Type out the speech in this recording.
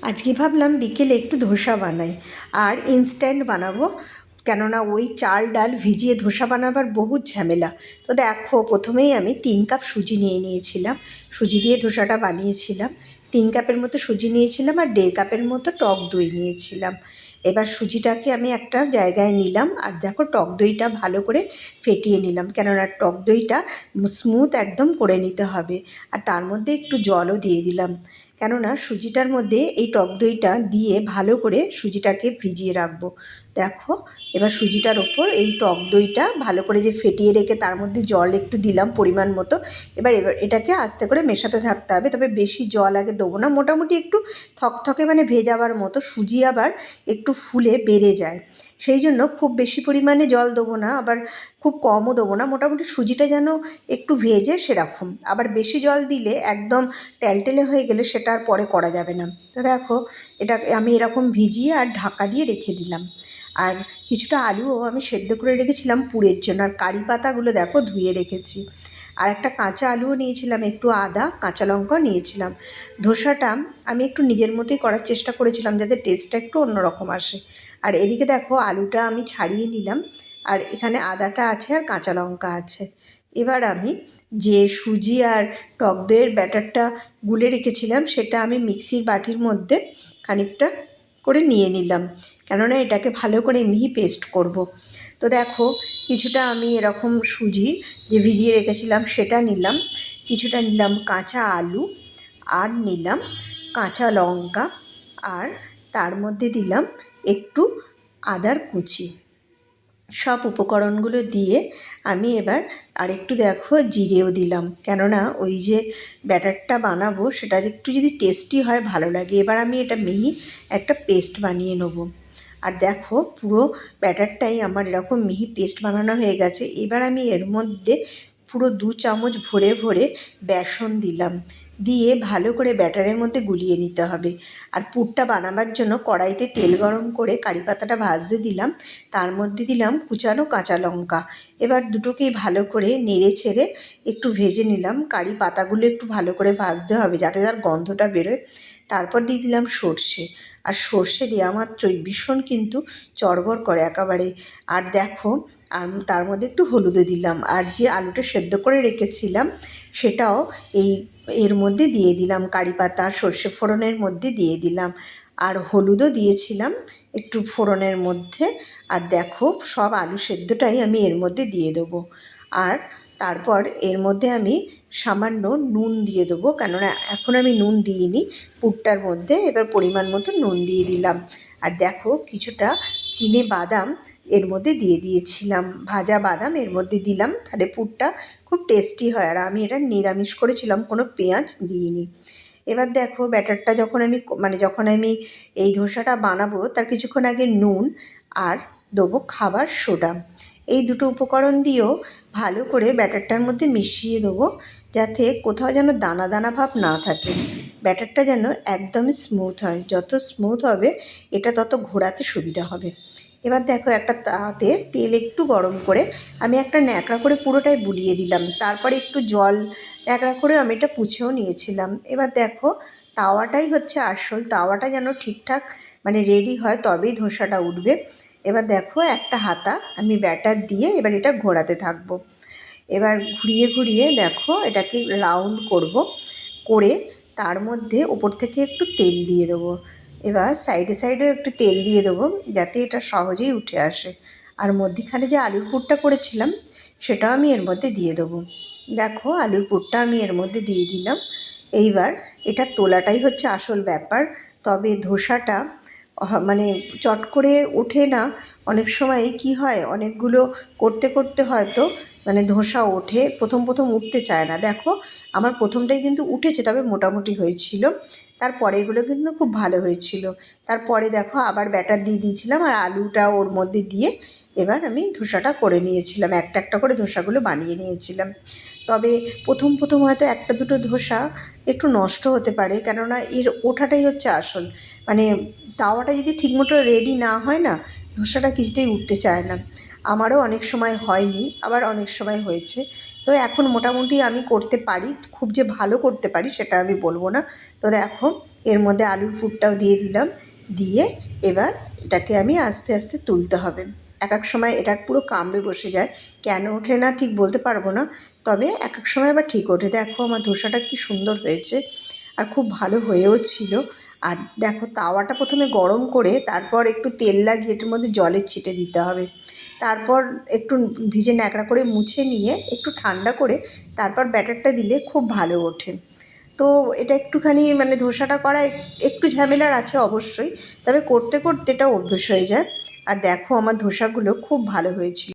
আজকে ভাবলাম বিকেলে একটু ধোসা বানাই আর ইনস্ট্যান্ট বানাবো, কেননা ওই চাল ডাল ভিজিয়ে ধোসা বানাবার বহুত ঝামেলা। তো দেখো, প্রথমেই আমি 3 কাপ সুজি নিয়েছিলাম। সুজি দিয়ে ধোসাটা বানিয়েছিলাম। 3 কাপের মতো সুজি নিয়েছিলাম আর 1.5 কাপের মতো টক দই নিয়েছিলাম। এবার সুজিটাকে আমি একটা জায়গায় নিলাম আর দেখো টক দইটা ভালো করে ফেটিয়ে নিলাম, কেননা টক দইটা স্মুথ একদম করে নিতে হবে। আর তার মধ্যে একটু জলও দিয়ে দিলাম, কেননা সুজিটার মধ্যে এই টক দইটা দিয়ে ভালো করে সুজিটাকে ভিজিয়ে রাখবো। দেখো, এবার সুজিটার ওপর এই টক দইটা ভালো করে যে ফেটিয়ে রেখে তার মধ্যে জল একটু দিলাম পরিমাণ মতো। এবার এটাকে আস্তে করে মেশাতে থাকতে হবে, তবে বেশি জল আগে দেবো না, মোটামুটি একটু থকথকে মানে ভেজাবার মতো। সুজি আবার একটু ফুলে বেড়ে যায়, সেই জন্য খুব বেশি পরিমাণে জল দেবো না, আবার খুব কমও দেবো না, মোটামুটি সুজিটা যেন একটু ভেজে সেরকম। আবার বেশি জল দিলে একদম টেলটেলে হয়ে গেলে সেটা আর পরে করা যাবে না। তো দেখো, এটা আমি এরকম ভিজিয়ে আর ঢাকা দিয়ে রেখে দিলাম। আর কিছুটা আলুও আমি সেদ্ধ করে রেখেছিলাম পুরের জন্য, আর কারি পাতাগুলো দেখো ধুয়ে রেখেছি। আর একটা কাঁচা আলুও নিয়েছিলাম, একটু আদা কাঁচা লঙ্কাও নিয়েছিলাম। ধোসাটা আমি একটু নিজের মতোই করার চেষ্টা করেছিলাম যাতে টেস্টটা একটু অন্যরকম আসে। আর এদিকে দেখো আলুটা আমি ছাড়িয়ে নিলাম, আর এখানে আদাটা আছে আর কাঁচা লঙ্কা আছে। এবার আমি যে সুজি আর টক দইয়ের ব্যাটারটা গুলে রেখেছিলাম সেটা আমি মিক্সির বাটির মধ্যে খানিকটা করে নিয়ে নিলাম, কেননা এটাকে ভালো করে মিহি পেস্ট করব। তো দেখো, কিছুটা আমি এরকম সুজি যে ভিজিয়ে রেখেছিলাম সেটা নিলাম, কিছুটা নিলাম কাঁচা আলু, আর নিলাম কাঁচা লঙ্কা, আর তার মধ্যে দিলাম একটু আদার কুচি। সব উপকরণগুলো দিয়ে আমি এবার আরেকটু দেখো জিরেও দিলাম, কেননা ওই যে ব্যাটারটা বানাবো সেটা একটু যদি টেস্টি হয় ভালো লাগে। এবার আমি এটা মিহি একটা পেস্ট বানিয়ে নেব। আর দেখো, পুরো ব্যাটারটাই আমার এরকম মিহি পেস্ট বানানো হয়ে গেছে। এবার আমি এর মধ্যে পুরো 2 চামচ ভরে ভরে বেসন দিলাম, দিয়ে ভালো করে ব্যাটারের মধ্যে গুলিয়ে নিতে হবে। আর পুরটা বানাবার জন্য কড়াইতে তেল গরম করে কারি পাতাটা ভাজতে দিলাম, তার মধ্যে দিলাম কুচানো কাঁচা লঙ্কা। এবার দুটোকেই ভালো করে নেড়ে ছেড়ে একটু ভেজে নিলাম। কারি পাতাগুলো একটু ভালো করে ভাজতে হবে যাতে তার গন্ধটা বেরোয়। তারপর দিয়ে দিলাম সর্ষে, আর সর্ষে দেওয়া মাত্রই ভীষণ কিন্তু চড়বড় করে একেবারে। আর দেখো, আর তার মধ্যে একটু হলুদও দিলাম, আর যে আলুটা সেদ্ধ করে রেখেছিলাম সেটাও এর মধ্যে দিয়ে দিলাম, কারি পাতা সর্ষে ফোড়নের মধ্যে দিয়ে দিলাম, আর হলুদও দিয়েছিলাম একটু ফোড়নের মধ্যে। আর দেখো, সব আলু সেদ্ধটাই আমি এর মধ্যে দিয়ে দেবো। আর তারপর এর মধ্যে আমি সামান্য নুন দিয়ে দেবো, কেননা এখন আমি নুন দিইনি পুরটার মধ্যে। এবার পরিমাণ মতো নুন দিয়ে দিলাম। আর দেখো, কিছুটা চিনে বাদাম এর মধ্যে দিয়ে দিয়েছিলাম, ভাজা বাদাম এর মধ্যে দিলাম, তাহলে পুরটা খুব টেস্টি হয়। আর আমি এটা নিরামিষ করেছিলাম, কোনো পেঁয়াজ দিইনি। এবার দেখো, ব্যাটারটা যখন আমি এই ধোসাটা বানাবো তার কিছুক্ষণ আগে নুন আর দেবো খাবার সোডা, এই দুটো উপকরণ দিয়েও ভালো করে ব্যাটারটার মধ্যে মিশিয়ে দেবো, যাতে কোথাও যেন দানা দানা ভাব না থাকে। ব্যাটারটা যেন একদমই স্মুথ হয়, যত স্মুথ হবে এটা তত ঘোরাতে সুবিধা হবে। এবার দেখো, একটা তাওয়াতে তেল একটু গরম করে আমি একটা ন্যাকড়া করে পুরোটাই বুলিয়ে দিলাম, তারপরে একটু জল ন্যাকড়া করে আমি এটা পুছেও নিয়েছিলাম। এবার দেখো, তাওয়াটাই হচ্ছে আসল, তাওয়াটা যেন ঠিকঠাক রেডি হয় তবেই ধোসাটা উঠবে। এবার দেখো, একটা হাতা আমি ব্যাটার দিয়ে এবার এটা ঘোরাতে থাকবো। এবার ঘুরিয়ে ঘুরিয়ে দেখো এটাকে রাউন্ড করব, করে তার মধ্যে ওপর থেকে একটু তেল দিয়ে দেবো। এবার সাইডে সাইডেও একটু তেল দিয়ে দেবো যাতে এটা সহজেই উঠে আসে। আর মধ্যিখানে যে আলুর পুরটা করেছিলাম সেটাও আমি এর মধ্যে দিয়ে দেবো। দেখো, আলুর পুরটা আমি এর মধ্যে দিয়ে দিলাম। এইবার এটা তোলাটাই হচ্ছে আসল ব্যাপার। তবে ধোসাটা চট করে ওঠে না। অনেক সময় কি হয়, অনেকগুলো করতে করতে হয়তো ধোসা ওঠে, প্রথম প্রথম উঠতে চায় না। দেখো, আমার প্রথমটাই কিন্তু উঠেছে, তবে মোটামুটি হয়েছিল। তারপরে এগুলো কিন্তু খুব ভালো হয়েছিল। তারপরে দেখো, আবার ব্যাটার দিয়ে দিয়েছিলাম আর আলুটা ওর মধ্যে দিয়ে এবার আমি ধোসাটা করে নিয়েছিলাম, একটা একটা করে ধোসাগুলো বানিয়ে নিয়েছিলাম। তবে প্রথম প্রথম হয়তো একটা দুটো ধোসা একটু নষ্ট হতে পারে, কেননা এর ওঠাটাই হচ্ছে আসল। তাওয়াটা যদি ঠিকমতো রেডি না হয় না, ধোসাটা কিছুতেই উঠতে চায় না। আমারও অনেক সময় হয়নি, আবার অনেক সময় হয়েছে। তো এখন মোটামুটি আমি করতে পারি, খুব যে ভালো করতে পারি সেটা আমি বলবো না। তো দেখো, এর মধ্যে আলুর পুরটাও দিয়ে দিলাম, দিয়ে এবার এটাকে আমি আস্তে আস্তে তুলতে হবে। এক এক সময় এটা পুরো কামড়ে বসে যায়, কেন ওঠে না ঠিক বলতে পারবো না, তবে এক এক সময় আবার ঠিক ওঠে। দেখো আমার ধোসাটা কি সুন্দর হয়েছে, আর খুব ভালো হয়েও ছিল। আর দেখো তাওয়াটা প্রথমে গরম করে তারপর একটু তেল লাগিয়ে এটার মধ্যে জলের ছিটে দিতে হবে, তারপর একটু ভিজে ন্যাকড়া করে মুছে নিয়ে একটু ঠান্ডা করে তারপর ব্যাটারটা দিলে খুব ভালো ওঠে। তো এটা একটুখানি মানে ধোসাটা করা একটু ঝামেলার আছে অবশ্যই, তবে করতে করতে এটা অভ্যেস হয়ে যায়। আর দেখো আমার ধোসাগুলো খুব ভালো হয়েছিল।